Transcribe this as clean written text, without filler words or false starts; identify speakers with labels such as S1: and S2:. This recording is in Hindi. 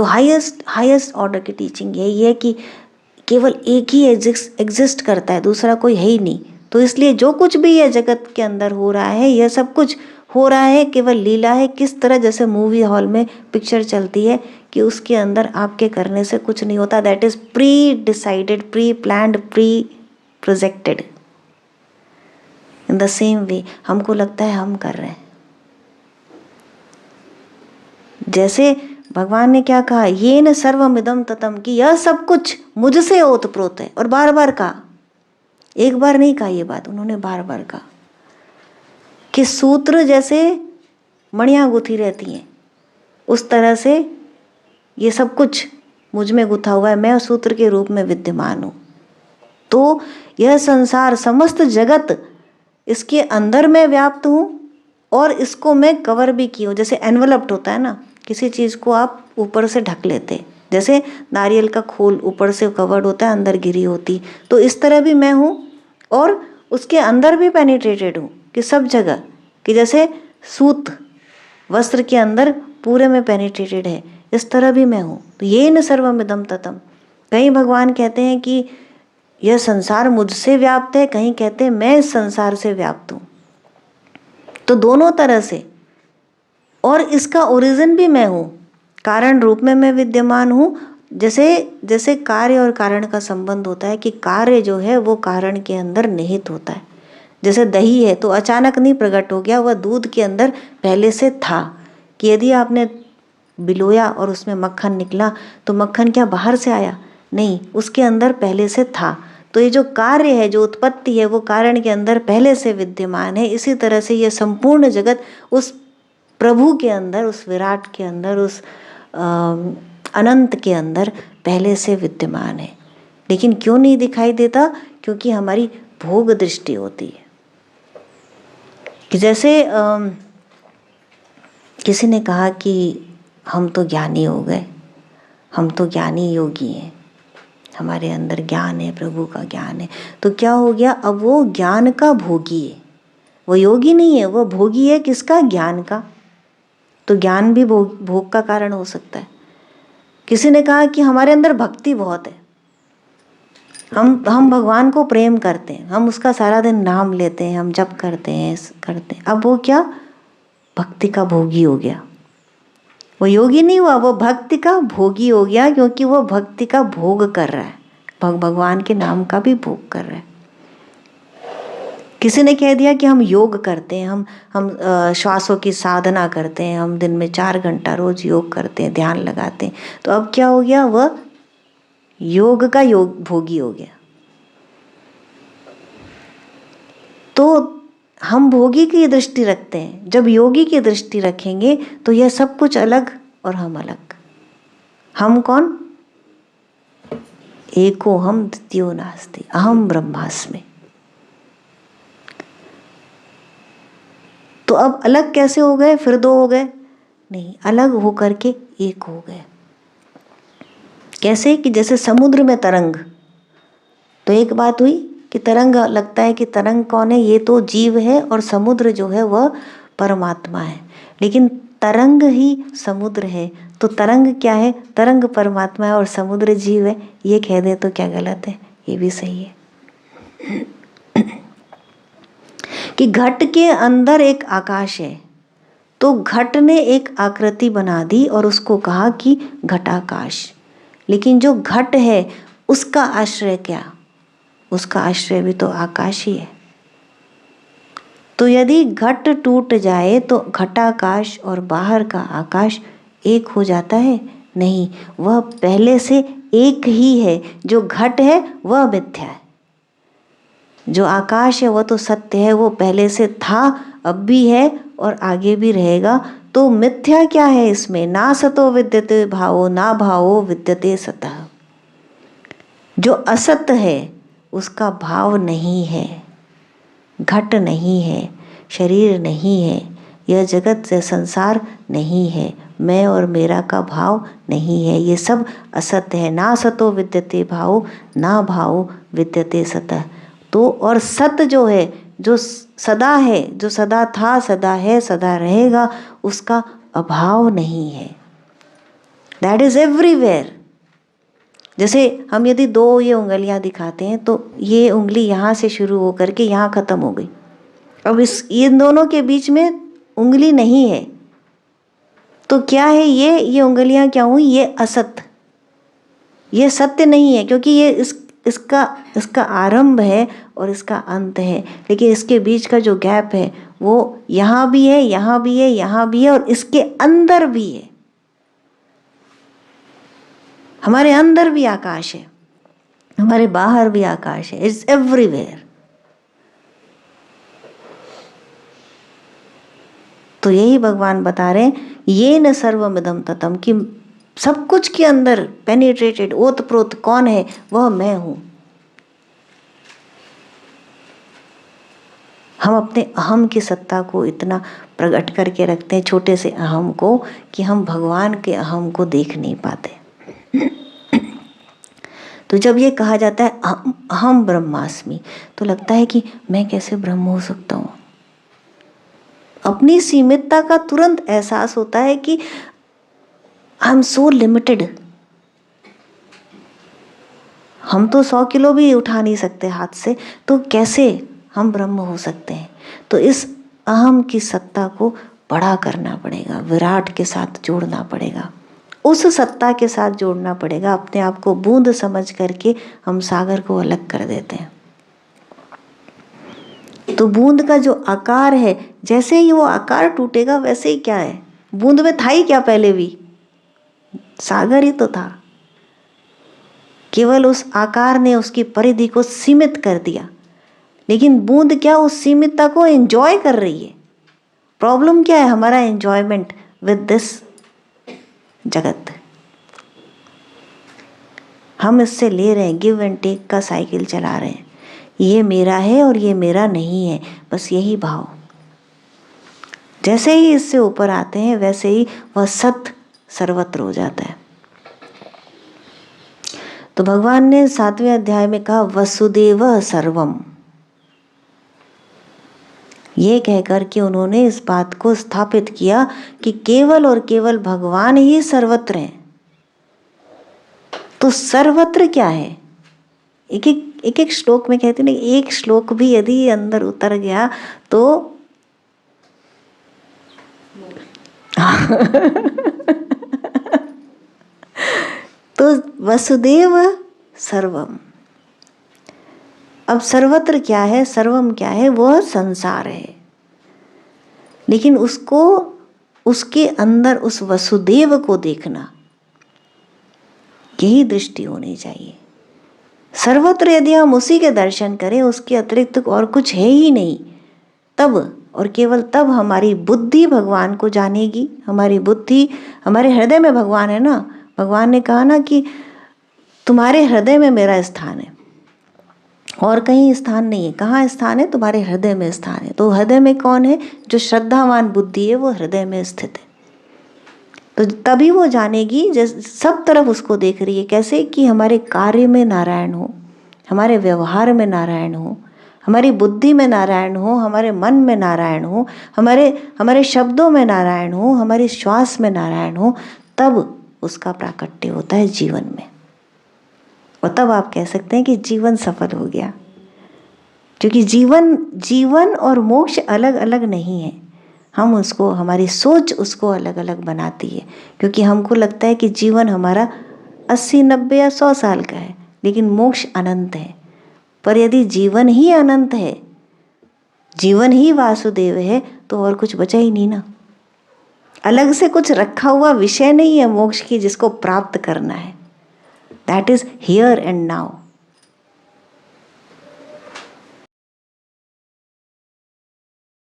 S1: तो हाईएस्ट ऑर्डर की टीचिंग यही है कि केवल एक ही एग्जिस्ट करता है, दूसरा कोई है ही नहीं। तो इसलिए जो कुछ भी ये जगत के अंदर हो रहा है, यह सब कुछ हो रहा है केवल लीला है। किस तरह, जैसे मूवी हॉल में पिक्चर चलती है कि उसके अंदर आपके करने से कुछ नहीं होता, that is pre decided, pre planned, pre projected. In the same way हमको लगता है हम कर रहे हैं। जैसे भगवान ने क्या कहा, ये न सर्वमिदं ततम, कि यह सब कुछ मुझसे ओतप्रोत है। और बार बार कहा, एक बार नहीं कहा ये बात, उन्होंने बार बार कहा कि सूत्र जैसे मणियां गुथी रहती हैं, उस तरह से ये सब कुछ मुझ में गुथा हुआ है, मैं सूत्र के रूप में विद्यमान हूँ। तो यह संसार, समस्त जगत, इसके अंदर मैं व्याप्त हूँ और इसको मैं कवर भी की हूँ। जैसे एनवलप्ड होता है ना, किसी चीज़ को आप ऊपर से ढक लेते, जैसे नारियल का खोल ऊपर से कवर्ड होता है, अंदर गिरी होती, तो इस तरह भी मैं हूँ और उसके अंदर भी पेनिट्रेटेड हूँ, कि सब जगह, कि जैसे सूत वस्त्र के अंदर पूरे में पेनिट्रेटेड है, इस तरह भी मैं हूँ। तो ये न सर्वमिदं ततम। कहीं भगवान कहते हैं कि यह संसार मुझसे व्याप्त है, कहीं कहते हैं मैं इस संसार से व्याप्त हूँ। तो दोनों तरह से, और इसका ओरिजिन भी मैं हूँ, कारण रूप में मैं विद्यमान हूँ। जैसे कार्य और कारण का संबंध होता है कि कार्य जो है वो कारण के अंदर निहित होता है। जैसे दही है तो अचानक नहीं प्रकट हो गया, वह दूध के अंदर पहले से था। कि यदि आपने बिलोया और उसमें मक्खन निकला तो मक्खन क्या बाहर से आया? नहीं, उसके अंदर पहले से था। तो ये जो कार्य है, जो उत्पत्ति है, वो कारण के अंदर पहले से विद्यमान है। इसी तरह से ये संपूर्ण जगत उस प्रभु के अंदर, उस विराट के अंदर, उस अनंत के अंदर पहले से विद्यमान है। लेकिन क्यों नहीं दिखाई देता? क्योंकि हमारी भोग दृष्टि होती है। कि जैसे किसी ने कहा कि हम तो ज्ञानी हो गए, हम तो ज्ञानी योगी हैं, हमारे अंदर ज्ञान है, प्रभु का ज्ञान है। तो क्या हो गया? अब वो ज्ञान का भोगी है, वो योगी नहीं है, वो भोगी है। किसका? ज्ञान का। तो ज्ञान भी भोग का कारण हो सकता है। किसी ने कहा कि हमारे अंदर भक्ति बहुत है, हम भगवान को प्रेम करते हैं, हम उसका सारा दिन नाम लेते हैं, हम जप करते हैं। अब वो क्या? भक्ति का भोगी हो गया। वो योगी नहीं हुआ, वो भक्ति का भोगी हो गया, क्योंकि वो भक्ति का भोग कर रहा है, भगवान के नाम का भी भोग कर रहा है। किसी ने कह दिया कि हम योग करते हैं, हम श्वासों की साधना करते हैं, हम दिन में 4 घंटा रोज योग करते हैं, ध्यान लगाते हैं। तो अब क्या हो गया? वह योग का योग भोगी हो गया। तो हम भोगी की दृष्टि रखते हैं, जब योगी की दृष्टि रखेंगे तो यह सब कुछ अलग और हम अलग। हम कौन? एको हम द्वितीयो नास्ति, अहम ब्रह्मास्मि। तो अब अलग कैसे हो गए? फिर 2 हो गए? नहीं, अलग होकर के एक हो गए। कैसे? कि जैसे समुद्र में तरंग, तो एक बात हुई कि तरंग, लगता है कि तरंग कौन है? ये तो जीव है, और समुद्र जो है वह परमात्मा है। लेकिन तरंग ही समुद्र है, तो तरंग क्या है? तरंग परमात्मा है और समुद्र जीव है। ये कह दे तो क्या गलत है? ये भी सही है। कि घट के अंदर एक आकाश है, तो घट ने एक आकृति बना दी और उसको कहा कि घटाकाश। लेकिन जो घट है उसका आश्रय क्या? उसका आश्रय भी तो आकाश ही है। तो यदि घट टूट जाए तो घटाकाश और बाहर का आकाश एक हो जाता है? नहीं, वह पहले से एक ही है। जो घट है वह मिथ्या है, जो आकाश है वह तो सत्य है, वो पहले से था, अब भी है और आगे भी रहेगा। तो मिथ्या क्या है इसमें? ना सतो विद्यते भावो, ना भावो विद्यते सतः। जो असत है उसका भाव नहीं है, घट नहीं है, शरीर नहीं है, यह जगत से संसार नहीं है, मैं और मेरा का भाव नहीं है, ये सब असत्य है। ना सतो विद्यते भावो, ना भावो विद्यते सतः। तो और सत्य जो है, जो सदा है, जो सदा था, सदा है, सदा रहेगा, उसका अभाव नहीं है। That is everywhere. जैसे हम यदि दो ये उंगलियां दिखाते हैं तो ये उंगली यहाँ से शुरू होकर के यहाँ खत्म हो गई। अब इन दोनों के बीच में उंगली नहीं है, तो क्या है ये उंगलियां क्या हुई? ये असत, ये सत्य नहीं है, क्योंकि ये इसका आरंभ है और इसका अंत है। लेकिन इसके बीच का जो गैप है वो यहाँ भी है, यहाँ भी है, यहाँ भी है और इसके अंदर भी है। हमारे अंदर भी आकाश है, हमारे बाहर भी आकाश है। It's everywhere. तो यही भगवान बता रहे हैं, ये न सर्वमिदं ततम, कि सब कुछ के अंदर पेनिट्रेटेड ओतप्रोत कौन है? वह मैं हूं। हम अपने अहम की सत्ता को इतना प्रकट करके रखते हैं, छोटे से अहम को, कि हम भगवान के अहम को देख नहीं पाते। तो जब ये कहा जाता है अहम ब्रह्मास्मि, तो लगता है कि मैं कैसे ब्रह्म हो सकता हूँ। अपनी सीमितता का तुरंत एहसास होता है कि आई एम सो लिमिटेड। हम तो 100 किलो भी उठा नहीं सकते हाथ से, तो कैसे हम ब्रह्म हो सकते हैं? तो इस अहम की सत्ता को बड़ा करना पड़ेगा, विराट के साथ जोड़ना पड़ेगा, उस सत्ता के साथ जोड़ना पड़ेगा। अपने आप को बूंद समझ करके हम सागर को अलग कर देते हैं। तो बूंद का जो आकार है, जैसे ही वो आकार टूटेगा वैसे ही क्या है, बूंद में था ही क्या पहले भी? सागर ही तो था। केवल उस आकार ने उसकी परिधि को सीमित कर दिया, लेकिन बूंद क्या उस सीमितता को एंजॉय कर रही है। प्रॉब्लम क्या है? हमारा एंजॉयमेंट विद दिस जगत। हम इससे ले रहे हैं, गिव एंड टेक का साइकिल चला रहे हैं। ये मेरा है और ये मेरा नहीं है, बस यही भाव। जैसे ही इससे ऊपर आते हैं वैसे ही वह सत्य सर्वत्र हो जाता है। तो भगवान ने 7वें अध्याय में कहा वसुदेव सर्वम। ये कहकर के उन्होंने इस बात को स्थापित किया कि केवल और केवल भगवान ही सर्वत्र हैं। तो सर्वत्र क्या है? एक एक श्लोक में कहते हैं, एक श्लोक भी यदि अंदर उतर गया तो तो वसुदेव सर्वम। अब सर्वत्र क्या है? सर्वम क्या है? वह संसार है। लेकिन उसको, उसके अंदर उस वसुदेव को देखना, यही दृष्टि होनी चाहिए। सर्वत्र यदि हम उसी के दर्शन करें, उसके अतिरिक्त और कुछ है ही नहीं, तब और केवल तब हमारी बुद्धि भगवान को जानेगी। हमारी बुद्धि, हमारे हृदय में भगवान है ना। भगवान ने कहा ना कि तुम्हारे हृदय में मेरा स्थान है, और कहीं स्थान नहीं है। कहाँ स्थान है? तुम्हारे हृदय में स्थान है। तो हृदय में कौन है? जो श्रद्धावान बुद्धि है वो हृदय में स्थित है। तो तभी वो जानेगी, जैसे सब तरफ उसको देख रही है। कैसे? कि हमारे कार्य में नारायण हो, हमारे व्यवहार में नारायण हो, हमारी बुद्धि में नारायण हो, हमारे मन में नारायण हो, हमारे शब्दों में नारायण हो, हमारे श्वास में नारायण हो। तब उसका प्राकट्य होता है जीवन में, और तब आप कह सकते हैं कि जीवन सफल हो गया। क्योंकि जीवन और मोक्ष अलग अलग नहीं है। हम उसको, हमारी सोच उसको अलग अलग बनाती है। क्योंकि हमको लगता है कि जीवन हमारा 80, 90 या 100 साल का है, लेकिन मोक्ष अनंत है। पर यदि जीवन ही अनंत है, जीवन ही वासुदेव है, तो और कुछ बचा ही नहीं ना। अलग से कुछ रखा हुआ विषय नहीं है मोक्ष की जिसको प्राप्त करना है। That is here and now.